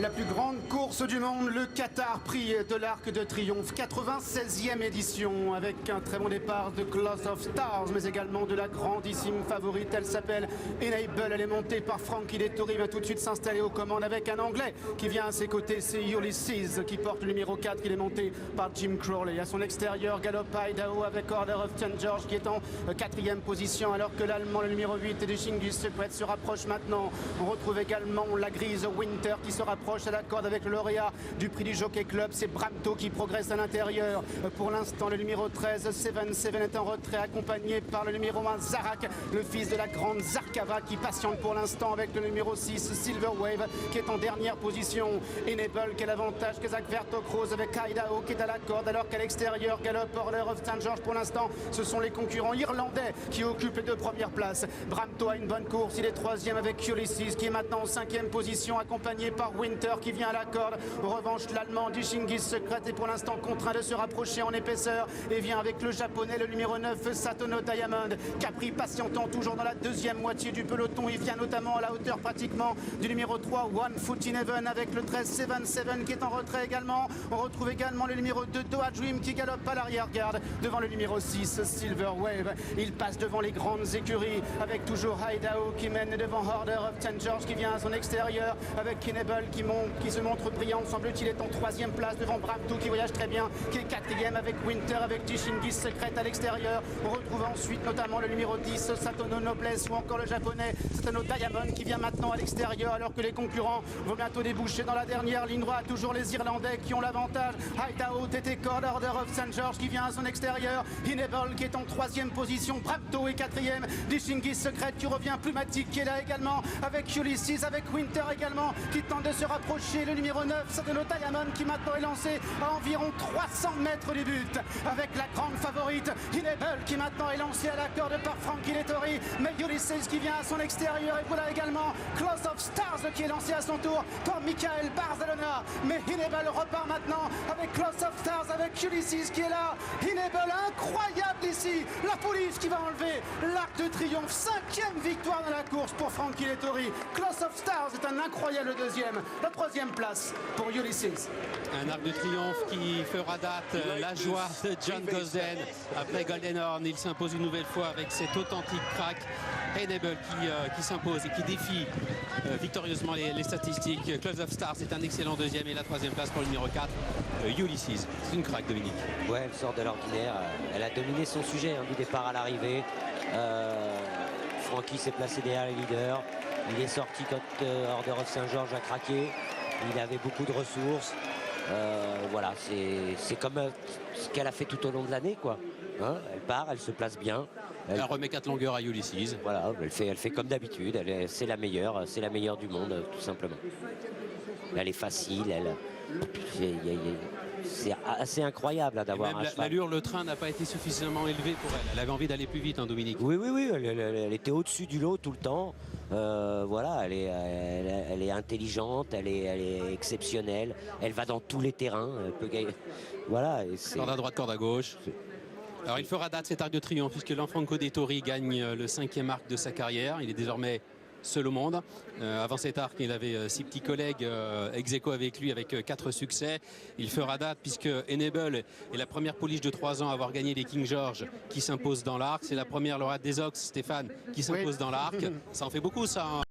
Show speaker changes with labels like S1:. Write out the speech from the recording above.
S1: La plus grande course du monde, le Qatar Prix de l'Arc de Triomphe, 96e édition, avec un très bon départ de Cloth of Stars, mais également de la grandissime favorite. Elle s'appelle Enable, elle est montée par Frankie Dettori, va tout de suite s'installer aux commandes avec un Anglais qui vient à ses côtés, c'est Ulysses qui porte le numéro 4, il est monté par Jim Crowley. À son extérieur, Galop Idaho avec Order of St. George qui est en 4e position, alors que l'Allemand, le numéro 8, de Shingis Secret se rapproche maintenant. On retrouve également la grise Winter qui se rapproche à la corde avec le lauréat du prix du Jockey Club, c'est Bramto qui progresse à l'intérieur. Pour l'instant, le numéro 13, 7-7 est en retrait, accompagné par le numéro 1, Zarak, le fils de la grande Zarkava, qui patiente pour l'instant avec le numéro 6, Silver Wave, qui est en dernière position. Enable, quel avantage que Zach Vertocroz avec Idaho qui est à la corde, alors qu'à l'extérieur, Galop, Order of St. George, pour l'instant, ce sont les concurrents irlandais qui occupent les deux premières places. Bramto a une bonne course, il est 3e avec Ulysses, qui est maintenant en 5e position, accompagné par Winter qui vient à la corde. En revanche, l'Allemand du Shingis Secret est pour l'instant contraint de se rapprocher en épaisseur et vient avec le japonais, le numéro 9, Satono Diamond. Capri patientant toujours dans la deuxième moitié du peloton. Il vient notamment à la hauteur pratiquement du numéro 3, One Foot in Heaven, avec le 13, 7-7 qui est en retrait également. On retrouve également le numéro 2, Doha Dream, qui galope à l'arrière-garde devant le numéro 6, Silver Wave. Il passe devant les grandes écuries avec toujours Idaho qui mène devant Order of St. George qui vient à son extérieur avec Enable qui se montre brillant, semble-t-il est en 3e place devant Bramto qui voyage très bien, qui est 4e avec Winter, avec Shingis Secret à l'extérieur. On retrouve ensuite notamment le numéro 10, Satono Noblesse, ou encore le japonais Satono Diamond qui vient maintenant à l'extérieur, alors que les concurrents vont bientôt déboucher dans la dernière ligne droite. Toujours les Irlandais qui ont l'avantage. Idaho, TT Cord, Order of St. George qui vient à son extérieur. Enable qui est en 3e position. Bramto est 4e. Shingis Secret qui revient plumatique, qui est là également avec Ulysses, avec Winter également qui tente de se rapprocher. Le numéro 9, Satono Diamond qui maintenant est lancé à environ 300 mètres du but avec la grande favorite Enable qui maintenant est lancé à la corde par Frankie Dettori, mais Ulysses qui vient à son extérieur. Et voilà également Cloth of Stars qui est lancé à son tour par Michael Barzalona, mais Enable repart maintenant avec Cloth of Stars, avec Ulysses qui est là. Enable incroyable ici, la police qui va enlever l'Arc de Triomphe, 5e victoire dans la course pour Frankie Dettori. Cloth of Stars est un incroyable deuxième, la 3e place pour Ulysses.
S2: Un Arc de Triomphe qui fera date, la joie de John Gosden après Golden Horn. Il s'impose une nouvelle fois avec cet authentique crack. Enable qui s'impose et qui défie victorieusement les statistiques. Cloth of Stars c'est un excellent deuxième et la 3e place pour le numéro 4, Ulysses. C'est une craque, Dominique.
S3: Ouais, elle sort de l'ordinaire. Elle a dominé son sujet du départ à l'arrivée. Frankie s'est placé derrière les leaders. Il est sorti quand Order of St. George a craqué. Il avait beaucoup de ressources. Voilà, c'est comme ce qu'elle a fait tout au long de l'année, quoi. Hein, elle part, elle se place bien.
S2: Elle remet 4 longueurs à Ulysses.
S3: Voilà, elle fait comme d'habitude. C'est la meilleure du monde, tout simplement. Elle est facile, c'est assez incroyable d'avoir un cheval.
S2: L'allure, le train n'a pas été suffisamment élevé pour elle. Elle avait envie d'aller plus vite, hein, Dominique.
S3: Oui, elle était au-dessus du lot tout le temps. Voilà, elle est intelligente, elle est exceptionnelle. Elle va dans tous les terrains. Elle peut gagner. Voilà.
S2: Corde à droite, corde à gauche. Alors il fera date cet Arc de Triomphe puisque Franco Dettori gagne le 5e arc de sa carrière. Il est désormais seul au monde. Avant cet arc, il avait 6 petits collègues ex aequo avec lui avec 4 succès. Il fera date puisque Enable est la première pouliche de 3 ans à avoir gagné les King George qui s'impose dans l'arc. C'est la première lauréate des Ox, Stéphane, qui s'impose dans l'arc. Ça en fait beaucoup, ça.